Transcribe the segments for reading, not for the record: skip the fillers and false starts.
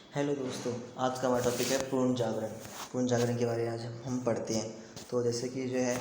Hello दोस्तों, आज का हमारा टॉपिक है पूर्ण जागरण। पूर्ण जागरण के बारे में आज हम पढ़ते हैं। तो जैसे कि जो है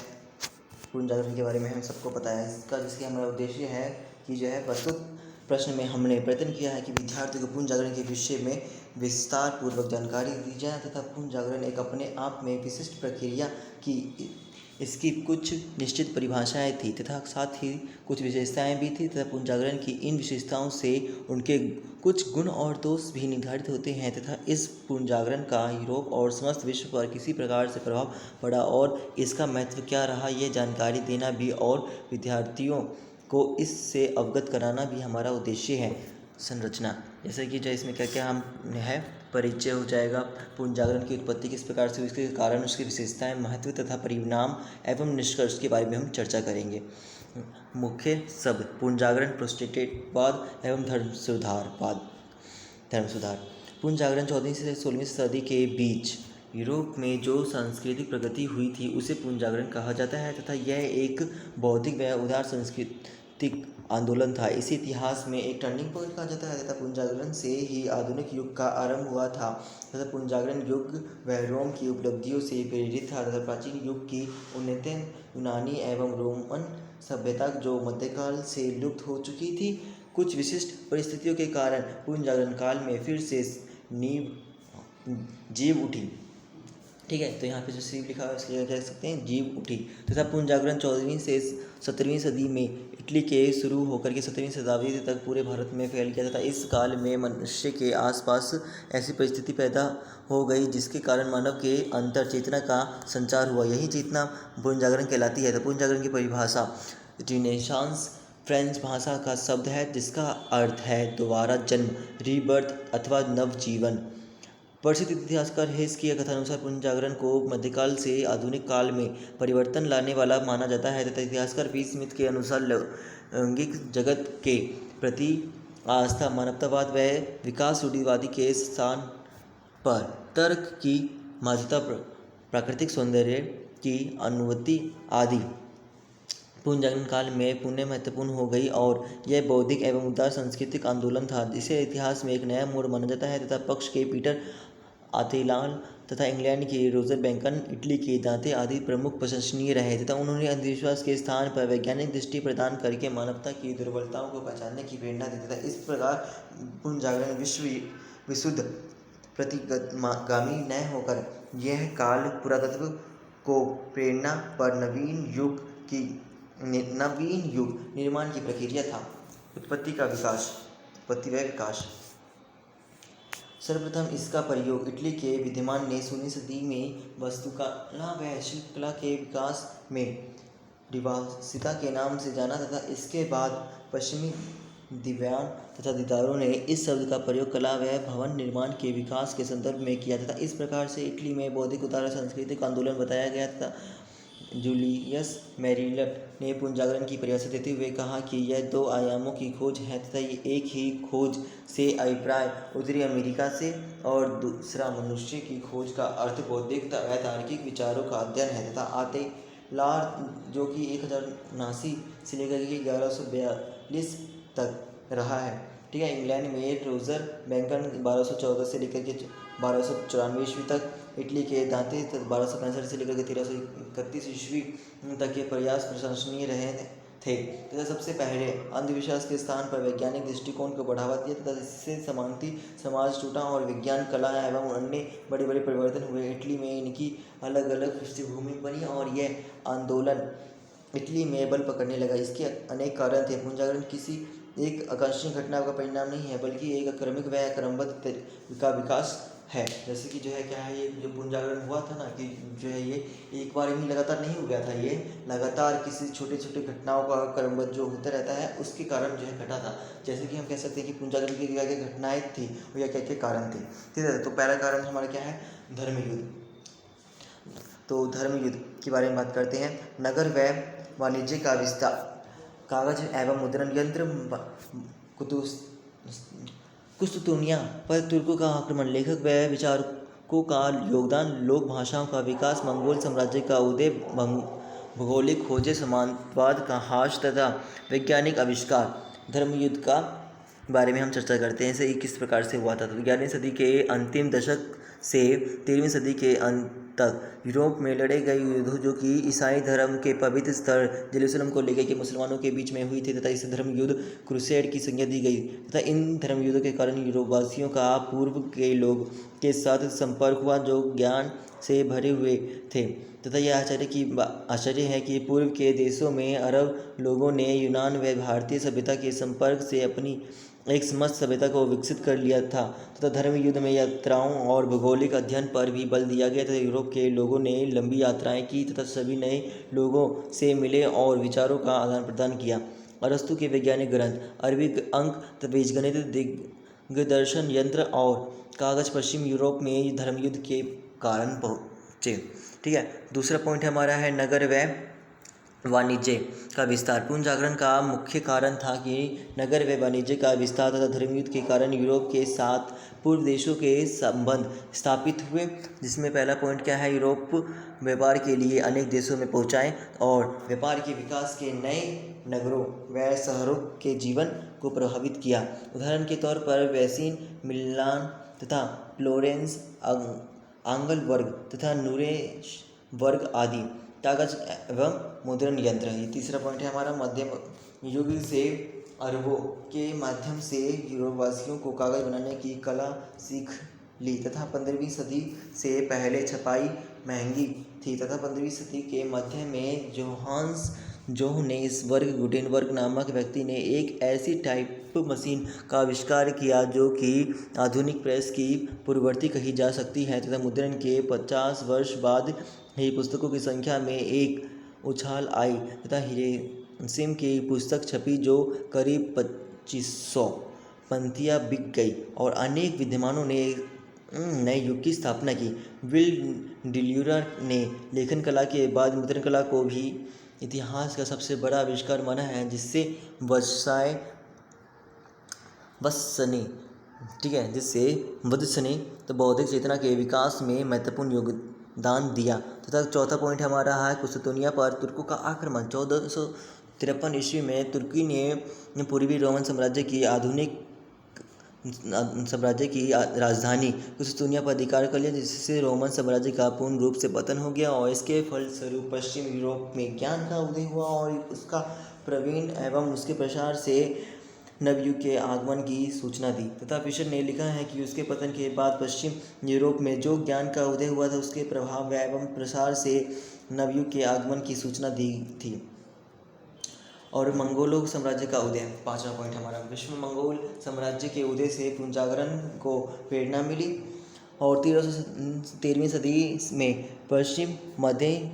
पूर्ण जागरण के बारे में हम सबको पता है, इसका जैसे कि हमारा उद्देश्य है कि जो है प्रस्तुत प्रश्न में हमने प्रयत्न किया है कि विद्यार्थियों को पूर्ण जागरण के विषय में विस्तार पूर्वक जानकारी दी जाए तथा पूर्ण जागरण एक अपने आप में विशिष्ट प्रक्रिया की इसकी कुछ निश्चित परिभाषाएं थी तथा साथ ही कुछ विशेषताएं भी थी तथा पूर्ण जागरण की इन विशेषताओं से उनके कुछ गुण और दोष भी निर्धारित होते हैं तथा इस पूर्ण जागरण का यूरोप और समस्त विश्व पर किसी प्रकार से प्रभाव पड़ा और इसका महत्व क्या रहा, ये जानकारी देना भी और विद्यार्थियों को इससे अवगत कराना भी हमारा उद्देश्य है। संरचना जैसे कि जो इसमें क्या क्या हम है परिचय हो जाएगा, पूर्ण जागरण की उत्पत्ति किस प्रकार से, उसके कारण, उसकी विशेषताएं, महत्व तथा परिणाम एवं निष्कर्ष के बारे में हम चर्चा करेंगे। मुख्य शब्द पूर्ण जागरण, प्रोटेस्टेंटवाद एवं धर्म सुधार। पूर्ण जागरण 14वीं से 16वीं सदी के बीच यूरोप में जो सांस्कृतिक प्रगति हुई थी उसे पूर्ण जागरण कहा जाता है तथा यह एक बौद्धिक व उदार सांस्कृतिक आंदोलन था। इसे इतिहास में एक टर्निंग पॉइंट कहा जाता है तथा पूर्ण जागरण से ही आधुनिक युग का आरंभ हुआ था तथा पूर्ण जागरण युग व रोम की उपलब्धियों से प्रेरित था तथा प्राचीन युग की उन्नत यूनानी एवं रोमन सभ्यता जो मध्यकाल से लुप्त हो चुकी थी, कुछ विशिष्ट परिस्थितियों के कारण पूर्ण जागरण काल में फिर से नींव जीव उठी। ठीक है, तो यहाँ पे जो सीव लिखा है उसके लिए कह सकते हैं जीव उठी तथा पूर्ण जागरण 14वीं से 17वीं सदी में इटली के शुरू होकर के 17वीं शताब्दी तक पूरे भारत में फैल गया तथा इस काल में मनुष्य के आसपास ऐसी परिस्थिति पैदा हो गई जिसके कारण मानव के अंतर चेतना का संचार हुआ। यही चेतना पूर्ण जागरण कहलाती है। तो पूर्ण जागरण की परिभाषा रिनेसांस फ्रेंच भाषा का शब्द है जिसका अर्थ है दोबारा जन्म, रीबर्थ अथवा नवजीवन। प्रसिद्ध इतिहासकार हेस की कथानुसार पूर्ण जागरण को मध्यकाल से आधुनिक काल में परिवर्तन लाने वाला माना जाता है तथा इतिहासकार पी स्मिथ के अनुसार लौकिक जगत के प्रति आस्था, मानवतावाद व विकास रूढ़िवादी के स्थान पर तर्क की महत्ता, प्राकृतिक सौंदर्य की अनुभूति आदि पूर्ण जागरण काल में पुण्य महत्वपूर्ण हो गई और यह बौद्धिक एवं उदार सांस्कृतिक आंदोलन था जिसे इतिहास में एक नया मोड़ माना जाता है तथा पक्ष के पीटर आतेलाल तथा इंग्लैंड के रोजर बैंकन, इटली के दांते आदि प्रमुख प्रशंसनीय रहे तथा उन्होंने अंधविश्वास के स्थान पर वैज्ञानिक दृष्टि प्रदान करके मानवता की दुर्बलताओं को पहचानने की प्रेरणा दी तथा इस प्रकार पूर्ण जागरण विशुद्ध प्रतिगामी न होकर यह काल पुरातत्व को प्रेरणा पर नवीन युग निर्माण की प्रक्रिया था। उत्पत्ति व विकास। सर्वप्रथम इसका प्रयोग इटली के विद्वान ने 16वीं सदी में वास्तुकला व शिल्पकला के विकास में डिवासिता के नाम से जाना तथा इसके बाद पश्चिमी दिव्यान तथा दीदारों ने इस शब्द का प्रयोग कला व भवन निर्माण के विकास के संदर्भ में किया तथा इस प्रकार से इटली में बौद्धिक उदार सांस्कृतिक आंदोलन बताया गया तथा जूलियस मैरीलट ने पूर्ण जागरण की परिभाषा देते हुए कहा कि यह दो आयामों की खोज है तथा ये एक ही खोज से अभिप्राय उत्तरी अमेरिका से और दूसरा मनुष्य की खोज का अर्थ बौद्धिक व तार्किक विचारों का अध्ययन है तथा आतेलार जो कि 1079 से लेकर के 1142 तक रहा है। ठीक है, इंग्लैंड में रोजर बैंकन 1214 से लेकर के 1294 ईस्वी तक, इटली के दांते 1265 से लेकर के 1331 ईस्वी तक के प्रयास प्रशंसनीय रहे थे तथा सबसे पहले अंधविश्वास के स्थान पर वैज्ञानिक दृष्टिकोण को बढ़ावा दिया तथा इससे समानती समाज टूटा और विज्ञान, कला एवं अन्य बड़े बड़े परिवर्तन हुए। इटली में इनकी अलग अलग पृष्ठभूमि बनी और यह आंदोलन इटली में बल पकड़ने लगा। इसके अनेक कारण थे। पूर्ण जागरण किसी एक आकस्मिक घटना का परिणाम नहीं है बल्कि एक क्रमिक व क्रमबद्ध का विकास है। जैसे कि जो है क्या है, ये जो पूर्ण जागरण हुआ था ना कि जो है ये एक बार ही लगातार नहीं हो गया था, ये लगातार किसी छोटे छोटे घटनाओं का क्रमबद्ध जो होता रहता है उसके कारण जो है घटा था। जैसे कि हम कह सकते हैं कि पूर्ण जागरण की क्या क्या घटनाएं थी और या क्या क्या कारण थे। ठीक है, तो पहला कारण हमारा क्या है, धर्म युद्ध। तो धर्म युद्ध के बारे में बात करते हैं। नगर व वाणिज्य का विस्तार, कागज एवं मुद्रण यंत्र, कुस्तुनिया पर तुर्कों का आक्रमण, लेखक व विचारकों का योगदान, लोक भाषाओं का विकास, मंगोल साम्राज्य का उदय, भौगोलिक खोजें, समानवाद का ह्रास तथा वैज्ञानिक आविष्कार। धर्मयुद्ध का बारे में हम चर्चा करते हैं। इसे किस प्रकार से हुआ था। तो 11वीं सदी के अंतिम दशक से 13वीं सदी के अंत तक यूरोप में लड़े गए युद्ध जो कि ईसाई धर्म के पवित्र स्थल जेरूसलम को लेकर के मुसलमानों के बीच में हुई थी तथा इस धर्म युद्ध क्रूसेड की संज्ञा दी गई तथा इन धर्म युद्धों के कारण यूरोपवासियों का पूर्व के लोग के साथ संपर्क हुआ जो ज्ञान से भरे हुए थे तथा यह आश्चर्य है कि पूर्व के देशों में अरब लोगों ने यूनान व भारतीय सभ्यता के संपर्क से अपनी एक समस्त सभ्यता को विकसित कर लिया था तथा धर्म युद्ध में यात्राओं और भौगोलिक अध्ययन पर भी बल दिया गया तथा यूरोप के लोगों ने लंबी यात्राएं की तथा सभी नए लोगों से मिले और विचारों का आदान प्रदान किया। अरस्तु के वैज्ञानिक ग्रंथ, अरबी अंक, बीजगणित, दिग्दर्शन यंत्र और कागज पश्चिम यूरोप में धर्म युद्ध के कारण पहुँचे। ठीक है, दूसरा पॉइंट हमारा है नगर व वाणिज्य का विस्तार। पूर्ण जागरण का मुख्य कारण था कि नगर व वाणिज्य का विस्तार तथा धर्मयुद्ध के कारण यूरोप के साथ पूर्व देशों के संबंध स्थापित हुए, जिसमें पहला पॉइंट क्या है, यूरोप व्यापार के लिए अनेक देशों में पहुंचाए और व्यापार के विकास के नए नगरों व शहरों के जीवन को प्रभावित किया। उदाहरण के तौर पर वेसिन, मिलान तथा फ्लोरेंस, आंगलबर्ग तथा नुरेम्बर्ग आदि। कागज एवं मुद्रण यंत्र, ये तीसरा पॉइंट है हमारा। मध्यम युग से अरबों के माध्यम से यूरोपवासियों को कागज बनाने की कला सीख ली तथा 15वीं सदी से पहले छपाई महंगी थी तथा 15वीं सदी के मध्य में जोहान्स जोहनेसबर्ग गुटेनबर्ग नामक व्यक्ति ने एक ऐसी टाइप मशीन का आविष्कार किया जो कि आधुनिक प्रेस की पूर्ववर्ती कही जा सकती है तथा मुद्रण के 50 वर्ष बाद ही पुस्तकों की संख्या में एक उछाल आई तथा हिरोशिमा की पुस्तक छपी जो करीब 2500 पंक्तियाँ बिक गई और अनेक विद्वानों ने नए युग की स्थापना की। विल डिल्यूरा ने लेखन कला के बाद मुद्रण कला को भी इतिहास का सबसे बड़ा आविष्कार माना है, जिससे वत्सने तो बौद्धिक चेतना के विकास में महत्वपूर्ण योगदान दिया। तथा चौथा पॉइंट हमारा है कुस्तुनिया पर तुर्कों का आक्रमण। 1453 ईस्वी में तुर्की ने पूर्वी रोमन साम्राज्य की राजधानी कुस्तुनिया पर अधिकार कर लिया, जिससे रोमन साम्राज्य का पूर्ण रूप से पतन हो गया और इसके फलस्वरूप पश्चिम यूरोप में ज्ञान का उदय हुआ और उसका प्रवीण एवं उसके प्रसार से नवयुग के आगमन की सूचना दी। तथा फिशर ने लिखा है कि उसके पतन के बाद पश्चिम यूरोप में जो ज्ञान का उदय हुआ था उसके प्रभाव एवं प्रसार से नवयुग के आगमन की सूचना दी थी। और मंगोलों साम्राज्य का उदय, पांचवा पॉइंट हमारा। विश्व में मंगोल साम्राज्य के उदय से पुनर्जागरण को प्रेरणा मिली और 13वीं सदी में पश्चिम मध्य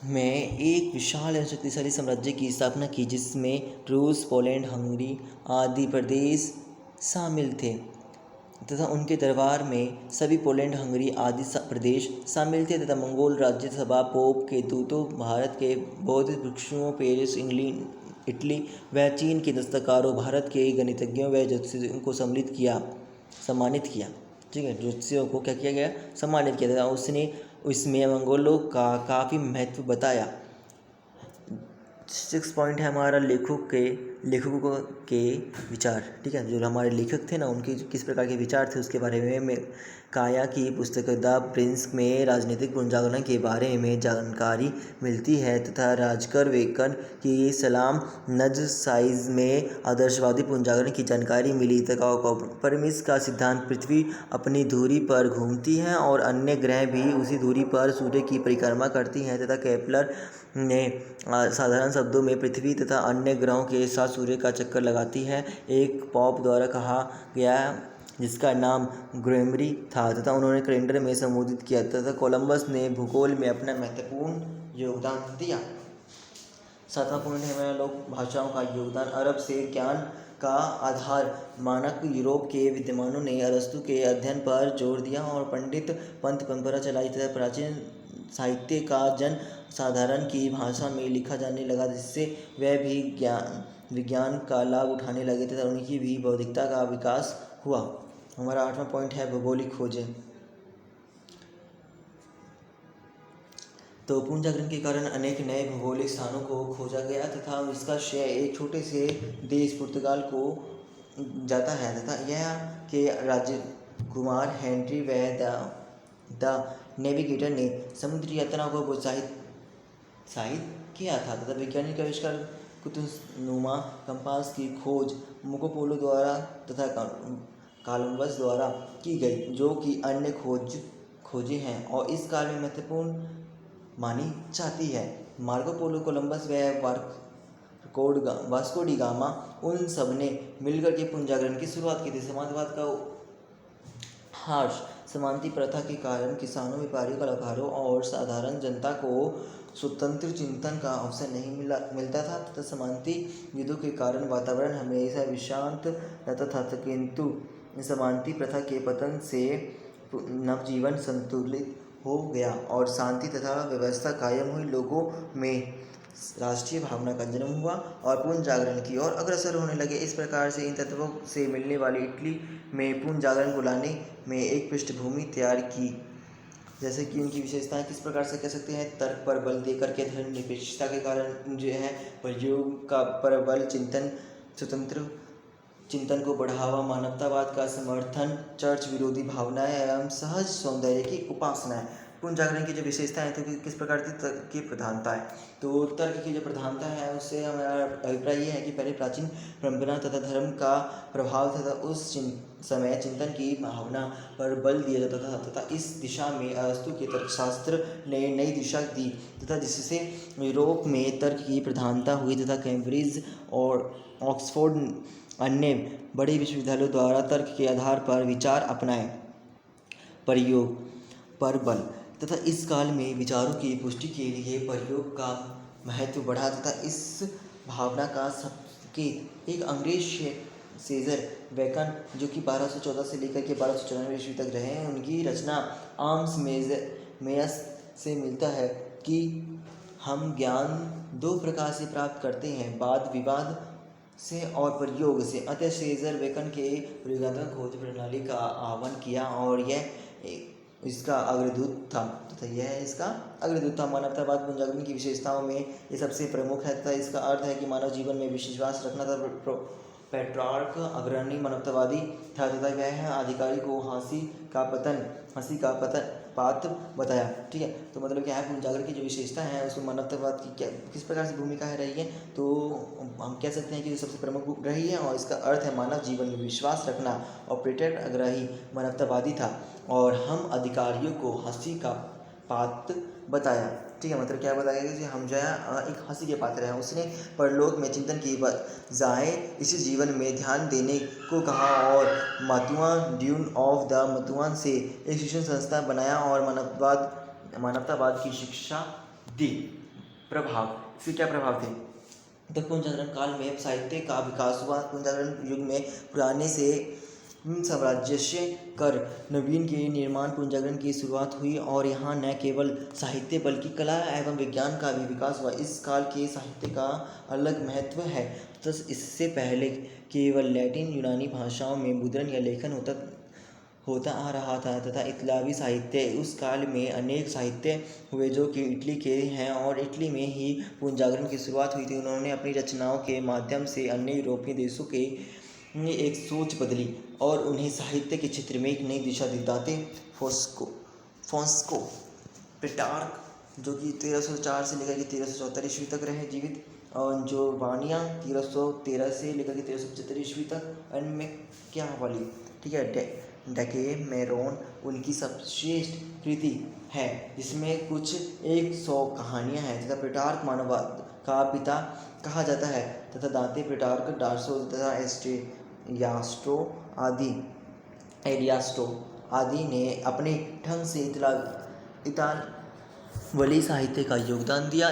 में एक विशाल एवं शक्तिशाली साम्राज्य की स्थापना की, जिसमें रूस, पोलैंड, हंगरी आदि प्रदेश शामिल थे तथा उनके दरबार में सभी पोलैंड, हंगरी आदि प्रदेश शामिल थे तथा मंगोल राज्यसभा, पोप के दूतों, भारत के बौद्ध भिक्षुओं, पेरिस, इटली व चीन के दस्तकारों, भारत के गणितज्ञों व ज्योतिषियों को सम्मानित किया। ठीक है, ज्योतिषियों को क्या किया गया, सम्मानित किया था। उसने इसमें मंगोलों का काफ़ी महत्व बताया। 6 पॉइंट है हमारा लेखकों के विचार। ठीक है, जो हमारे लेखक थे ना, उनके किस प्रकार के विचार थे उसके बारे में काया की पुस्तक द प्रिंस में राजनीतिक पुनर्जागरण के बारे में जानकारी मिलती है तथा राजकर वेकन की सलाम नज साइज में आदर्शवादी पुनर्जागरण की जानकारी मिली तथा कॉपरनिकस का सिद्धांत पृथ्वी अपनी धुरी पर घूमती है और अन्य ग्रह भी उसी धुरी पर सूर्य की परिक्रमा करती हैं तथा केपलर ने साधारण शब्दों में पृथ्वी तथा अन्य ग्रहों के साथ सूर्य का चक्कर लगाती है एक पॉप द्वारा कहा गया, जिसका नाम ग्रेमरी था तथा उन्होंने कैलेंडर में संबोधित किया तथा कोलंबस ने भूगोल में अपना महत्वपूर्ण योगदान दिया। 7वां पॉइंट है हमारा लोक भाषाओं का योगदान। अरब से ज्ञान का आधार मानक यूरोप के विद्वानों ने अरस्तु के अध्ययन पर जोर दिया और पंडित पंथ परंपरा चलाई तथा प्राचीन साहित्य का जन साधारण की भाषा में लिखा जाने लगा, जिससे वह भी विज्ञान का लाभ उठाने लगे तथा उनकी भी बौद्धिकता का विकास हुआ। हमारा 8वां पॉइंट है भौगोलिक खोजें। तो पुनर्जागरण के कारण अनेक नए भौगोलिक स्थानों को खोजा गया तथा इसका श्रेय एक छोटे से देश पुर्तगाल को जाता है तथा यह के राजकुमार हेनरी व द नेविगेटर ने समुद्री यात्रा को प्रोत्साहित किया था तथा वैज्ञानिक आविष्कार कुतुबनुमा कंपास की खोज मार्को पोलो द्वारा तथा कोलंबस द्वारा की गई, जो कि अन्य खोजें हैं और इस काल में महत्वपूर्ण मानी जाती है। मार्को पोलो, कोलंबस व वास्को डी गामा उन सब ने मिलकर के पुनर्जागरण की शुरुआत की थी। समाजवाद का हार्श समानती प्रथा के कारण किसानों, व्यापारियों, कलाकारों और साधारण जनता को स्वतंत्र चिंतन का अवसर नहीं मिलता था तथा समानती युद्धों के कारण वातावरण हमेशा विषांत रहता था, किंतु समानती प्रथा के पतन से नवजीवन संतुलित हो गया और शांति तथा व्यवस्था कायम हुई। लोगों में राष्ट्रीय भावना का जन्म हुआ और पुनर्जागरण की ओर अग्रसर होने लगे। इस प्रकार से इन तत्वों से मिलने वाली इटली में पुनर्जागरण को लाने में एक पृष्ठभूमि तैयार की। जैसे कि उनकी विशेषताएं किस प्रकार से कह सकते हैं, तर्क पर बल देकर के धर्मनिरपेक्षता के कारण जो है प्रयोग का पर बल, चिंतन, स्वतंत्र चिंतन को बढ़ावा, मानवतावाद का समर्थन, चर्च विरोधी भावनाएं एवं सहज सौंदर्य की उपासनाएं। पुनर्जागरण की जो विशेषता है तो किस प्रकार की तर्क की प्रधानता है, तो तर्क की जो प्रधानता है उससे हमारा अभिप्राय ये है कि पहले प्राचीन परंपरा तथा धर्म का प्रभाव तथा उस समय चिंतन की भावना पर बल दिया जाता था तथा इस दिशा में अरस्तु के तर्कशास्त्र ने नई दिशा दी तथा जिससे यूरोप में तर्क की प्रधानता हुई तथा कैम्ब्रिज और ऑक्सफोर्ड अन्य बड़े विश्वविद्यालयों द्वारा तर्क के आधार पर विचार अपनाए, प्रयोग पर बल तथा इस काल में विचारों की पुष्टि के लिए प्रयोग का महत्व बढ़ा तथा इस भावना का सबके एक अंग्रेज सेजर बेकन जो कि 1214 से लेकर के 1294 ईस्वी तक रहे हैं, उनकी रचना आर्म्स मेयस से मिलता है कि हम ज्ञान दो प्रकार से प्राप्त करते हैं, वाद विवाद से और प्रयोग से। अतः सेजर बेकन के प्रयोगात्मक खोज प्रणाली का आह्वान किया और यह इसका अग्रदूत था तथा यह इसका अग्रदूत था। मानवतावाद पुनर्जागरण की विशेषताओं में ये सबसे प्रमुख है तथा इसका अर्थ है कि मानव जीवन में विश्वास रखना था। पेट्रार्क अग्रणी मानवतावादी था तथा वह अधिकारी को हंसी का पात्र बताया। ठीक है, तो मतलब क्या है, पुनर्जागरण की जो विशेषता है उसमें मानवतावाद की क्या किस प्रकार से भूमिका है रही है, तो हम कह सकते हैं कि सबसे प्रमुख रही है और इसका अर्थ है मानव जीवन में विश्वास रखना। और पेट्रार्क अग्रणी मानवतावादी था और हम अधिकारियों को हंसी का पात्र बताया। ठीक है, मतलब क्या बताया कि हम जो है एक हंसी के पात्र हैं। उसने परलोक में चिंतन की बजाय इसी जीवन में ध्यान देने को कहा और मातुआ ड्यून ऑफ द मतुआन से एक शिक्षण संस्था बनाया और मानवतावाद की शिक्षा दी। प्रभाव, इसके क्या प्रभाव थे, तो पुनर्जागरण काल में साहित्य का विकास हुआ। पुनर्जागरण युग में पुराने से साम्राज्य कर नवीन के निर्माण पुनर्जागरण की शुरुआत हुई और यहाँ न केवल साहित्य बल्कि कला एवं विज्ञान का भी विकास हुआ। इस काल के साहित्य का अलग महत्व है, तो इससे पहले केवल लैटिन यूनानी भाषाओं में मुद्रण या लेखन होता आ रहा था तथा इतालवी साहित्य उस काल में अनेक साहित्य हुए जो कि इटली के हैं और इटली में ही पुनर्जागरण की शुरुआत हुई थी। उन्होंने अपनी रचनाओं के माध्यम से अन्य यूरोपीय देशों के एक सोच बदली और उन्हें साहित्य के क्षेत्र में एक नई दिशा दी। दाते फोंस्को पेट्रार्क जो कि 1304 से लेकर के 1374 ईस्वी तक रहे जीवित, और जो वानिया 1313 से लेकर के 1375 ईस्वी तक, अन्य क्या वाली, ठीक है, डेकेमेरोन उनकी सर्वश्रेष्ठ कृति है जिसमें कुछ 100 कहानियाँ हैं तथा पेट्रार्क मानववाद का पिता कहा जाता है तथा दाते पेट्रार्क डार्सो तथा एलियास्ट्रो आदि ने अपने ढंग से इतालवी साहित्य का योगदान दिया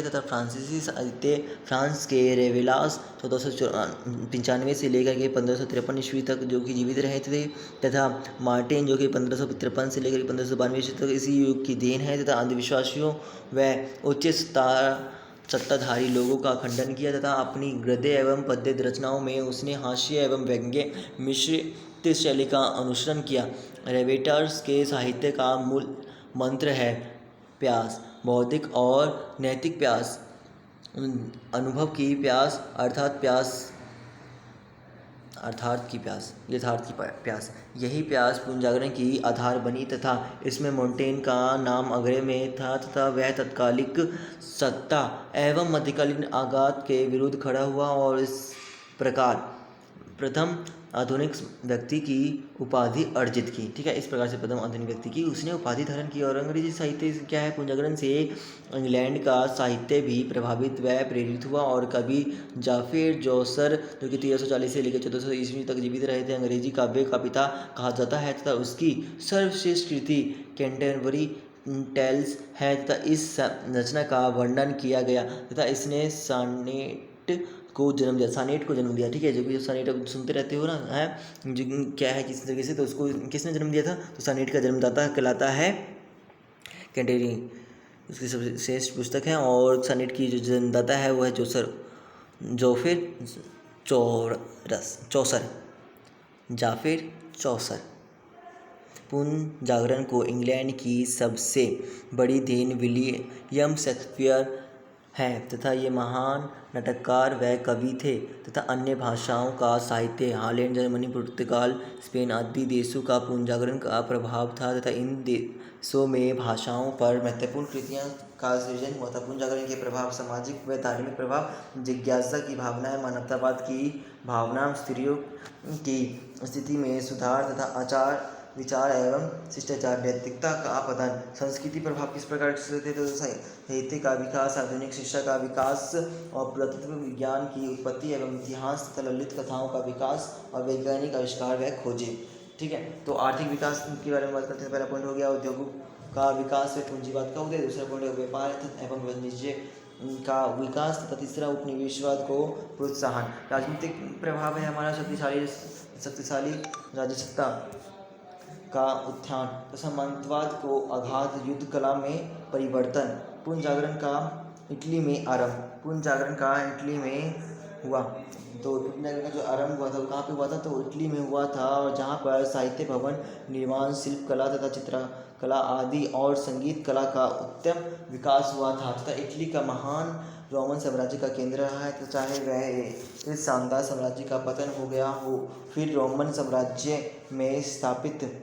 तथा फ्रांसीसी साहित्य फ्रांस के रेवेलास 1495 से लेकर के 1553 ईस्वी तक जो कि जीवित रहे थे तथा मार्टिन जो कि 1553 से लेकर 1592 ईस्वी तक इसी युग की देन है तथा अंधविश्वासियों व उच्च सत्ताधारी लोगों का खंडन किया तथा अपनी गद्य एवं पद्य रचनाओं में उसने हास्य एवं व्यंग्य मिश्रित शैली का अनुसरण किया। रेवेटर्स के साहित्य का मूल मंत्र है प्यास, बौद्धिक और नैतिक प्यास, अनुभव की प्यास यथार्थ की प्यास। यही प्यास पुनर्जागरण की आधार बनी तथा इसमें मोंटेन का नाम अग्रय में था तथा वह तत्कालिक सत्ता एवं मध्यकालीन आघात के विरुद्ध खड़ा हुआ और इस प्रकार प्रथम आधुनिक व्यक्ति की उपाधि अर्जित की। ठीक है, इस प्रकार से प्रथम आधुनिक व्यक्ति की उसने उपाधि धारण की। और अंग्रेजी साहित्य क्या है, पुनर्जागरण से इंग्लैंड का साहित्य भी प्रभावित व प्रेरित हुआ और कवि जाफर जोसर जो कि 1340 से लेकर 1400 ईस्वी तक जीवित रहे थे, अंग्रेजी काव्य का पिता कहा जाता है तथा उसकी सर्वश्रेष्ठ कृति कैंटरबरी टेल्स है तथा इस रचना का वर्णन किया गया तथा इसने सानेट को जन्म दिया। ठीक है, जो भी सानेट अब सुनते रहते हो ना, है जो क्या है किस तरीके से, तो उसको किसने जन्म दिया था, तो सानेट का जन्मदाता कहलाता है कैंटेरी, उसकी सबसे श्रेष्ठ पुस्तक है। और सानेट की जो जन्मदाता है वो है जाफिर चौसर। पुनर्जागरण को इंग्लैंड की सबसे बड़ी देन विलियम शेक्सपियर है तथा ये महान नाटककार व कवि थे तथा अन्य भाषाओं का साहित्य, हॉलैंड, जर्मनी, पुर्तगाल, स्पेन आदि देशों का पुनर्जागरण का प्रभाव था तथा इन देशों में भाषाओं पर महत्वपूर्ण कृतियों का सृजन हुआ था। पुनर्जागरण के प्रभाव, सामाजिक व धार्मिक प्रभाव, जिज्ञासा की भावना, मानवतावाद की भावना, स्त्रियों की स्थिति में सुधार तथा आचार विचार एवं शिष्टाचार, नैतिकता का पतन। संस्कृति प्रभाव किस प्रकार से थे, तो साहित्य का विकास, आधुनिक शिक्षा का विकास और पुरातत्व विज्ञान की उत्पत्ति एवं इतिहास तथा ललित कथाओं का विकास और वैज्ञानिक आविष्कार व खोजें। ठीक है, तो आर्थिक विकास के बारे में बात करते हैं। पहला पॉइंट हो गया उद्योगों का विकास व पूंजीवाद का उदय। दूसरा पॉइंट है व्यापार एवं वाणिज्य का विकास तथा तीसरा उपनिवेशवाद को प्रोत्साहन। राजनीतिक प्रभाव है हमारा शक्तिशाली राज्य सत्ता का उत्थान, सामंतवाद को आघात, युद्ध कला में परिवर्तन। पुनर्जागरण का इटली में हुआ, तो पुनर्जागरण का जो आरंभ हुआ था वो कहाँ पे हुआ था, तो इटली में हुआ था, और जहाँ पर साहित्य भवन निर्माण, शिल्प कला तथा चित्रकला आदि और संगीत कला का उत्तम विकास हुआ था तथा इटली का महान रोमन साम्राज्य का केंद्र रहा है। तो चाहे वह इस शानदार साम्राज्य का पतन हो गया हो, फिर रोमन साम्राज्य में स्थापित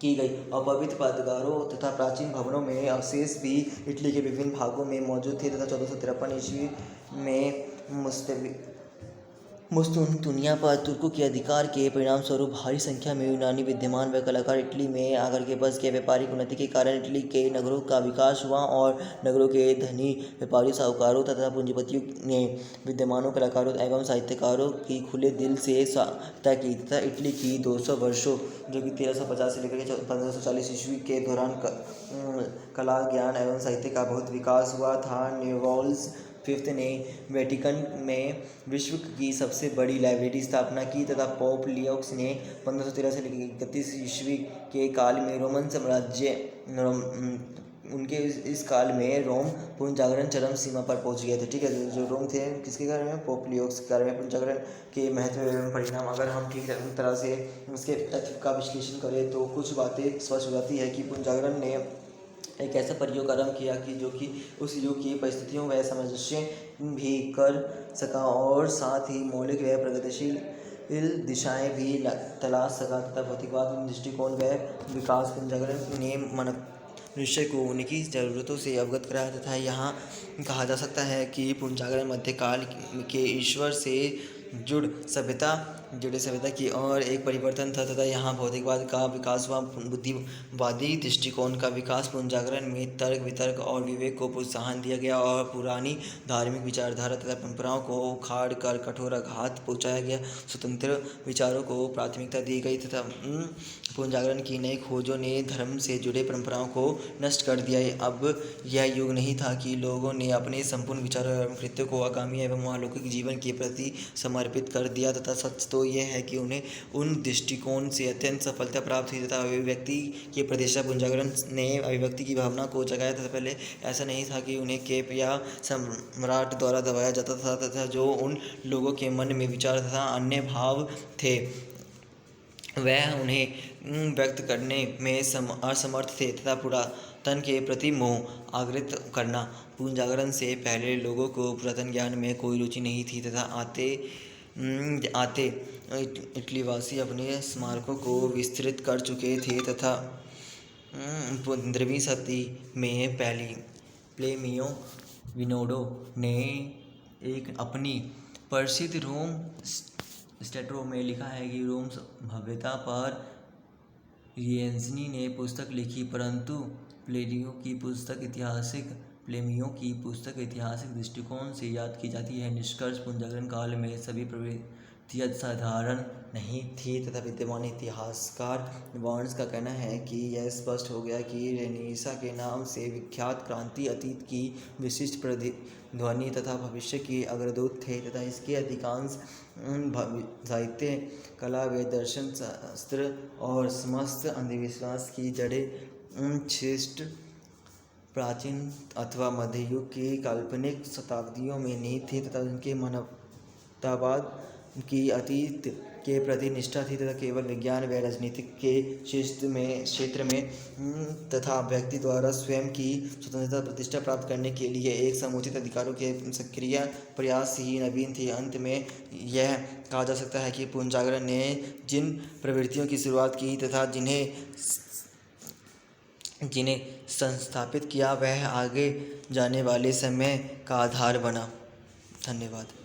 की गई अपवित्र पादगारों तथा प्राचीन भवनों में अवशेष भी इटली के विभिन्न भागों में मौजूद थे तथा 1453 ईस्वी में मुस्तुनिया पर तुर्कों के अधिकार के परिणामस्वरूप भारी संख्या में यूनानी विद्वान व कलाकार इटली में आकर के बस गए। व्यापारिक उन्नति के कारण इटली के नगरों का विकास हुआ और नगरों के धनी व्यापारियों, साहूकारों तथा पूंजीपतियों ने विद्वानों, कलाकारों एवं साहित्यकारों की खुले दिल से सहायता की तथा इटली की 200 वर्षों जो कि 1350 से लेकर 1540 ईस्वी के दौरान कला, ज्ञान एवं साहित्य का बहुत विकास हुआ था। नेपोलियन फिफ्थ ने वेटिकन में विश्व की सबसे बड़ी लाइब्रेरी स्थापना की तथा पोप लियोक्स ने 1513 से लेकर 31 ईस्वी के काल में उनके इस काल में रोम पुनर्जागरण चरम सीमा पर पहुंच गए थे। ठीक है, जो रोम थे किसके कारण में, पोप लियोक्स के कारण में पुनर्जागरण के महत्व एवं परिणाम। अगर हम ठीक तरह से उसके तथ्य का विश्लेषण करें तो कुछ बातें स्पष्ट हो जाती है कि पुनर्जागरण ने एक ऐसा प्रयोग आरंभ किया कि जो कि उस युग की परिस्थितियों व सामंजस्य भी कर सका और साथ ही मौलिक व प्रगतिशील दिशाएं भी तलाश सका तथा भौतिकवाद दृष्टिकोण व विकास। पुनर्जागरण ने मनुष्य को उनकी ज़रूरतों से अवगत कराया तथा यहाँ कहा जा सकता है कि पुनर्जागरण मध्यकाल के ईश्वर से जुड़े सभ्यता की और एक परिवर्तन था तथा यहाँ भौतिकवाद का विकास हुआ। बुद्धिवादी दृष्टिकोण का विकास। पुनर्जागरण में तर्क, वितर्क और विवेक को प्रोत्साहन दिया गया और पुरानी धार्मिक विचारधारा तथा परंपराओं को उखाड़ कर कठोर आघात पहुँचाया गया। स्वतंत्र विचारों को प्राथमिकता दी गई तथा पुनर्जागरण की नई खोजों ने धर्म से जुड़े परंपराओं को नष्ट कर दिया। अब यह युग नहीं था कि लोगों ने अपने संपूर्ण विचारों एवं कृत्यों को आगामी एवं अलौकिक जीवन के प्रति समर्पित कर दिया तथा सच तो यह है कि उन्हें उन दृष्टिकोण से अत्यंत सफलता प्राप्त हुई तथा अभिव्यक्ति के प्रदेशा पुनर्जागरण ने अभिव्यक्ति की भावना को जगाया तथा पहले ऐसा नहीं था कि उन्हें केप या सम्राट द्वारा दबाया जाता था तथा जो उन लोगों के मन में विचार तथा अन्य भाव थे वह उन्हें व्यक्त करने में असमर्थ थे तथा पुरातन के प्रति मोह आगृत करना। पुनर्जागरण से पहले लोगों को पुरातन ज्ञान में कोई रुचि नहीं थी तथा आते इटलीवासी अपने स्मारकों को विस्तृत कर चुके थे तथा 15वीं शताब्दी में प्लेमियो विनोडो ने एक अपनी प्रसिद्ध रोम स्टैट्रो में लिखा है कि रोम भव्यता पर रिएंजनी ने पुस्तक लिखी, परंतु प्लेमियो की पुस्तक ऐतिहासिक दृष्टिकोण से याद की जाती है। निष्कर्ष पुनर्जागरण काल में सभी प्रवृत्तियां साधारण नहीं थी तथा विद्यमान इतिहासकार बर्न्स का कहना है कि यह स्पष्ट हो गया कि रेनेसां के नाम से विख्यात क्रांति अतीत की विशिष्ट प्रतिध्वनि तथा भविष्य की अग्रदूत थे तथा इसके अधिकांश साहित्य, कला, वेद, दर्शन, शास्त्र और समस्त अंधविश्वास की जड़ें श्रेष्ठ प्राचीन अथवा मध्ययुग की काल्पनिक शताब्दियों में निहित थी तथा उनके मानवतावाद की अतीत के प्रति निष्ठा थी तथा केवल विज्ञान व राजनीति के क्षेत्र में तथा व्यक्ति द्वारा स्वयं की स्वतंत्रता प्रतिष्ठा प्राप्त करने के लिए एक समुचित अधिकारों के सक्रिय प्रयास ही नवीन थे। अंत में यह कहा जा सकता है कि पुनर्जागरण ने जिन प्रवृत्तियों की शुरुआत की तथा जिन्हें संस्थापित किया वह आगे जाने वाले समय का आधार बना। धन्यवाद।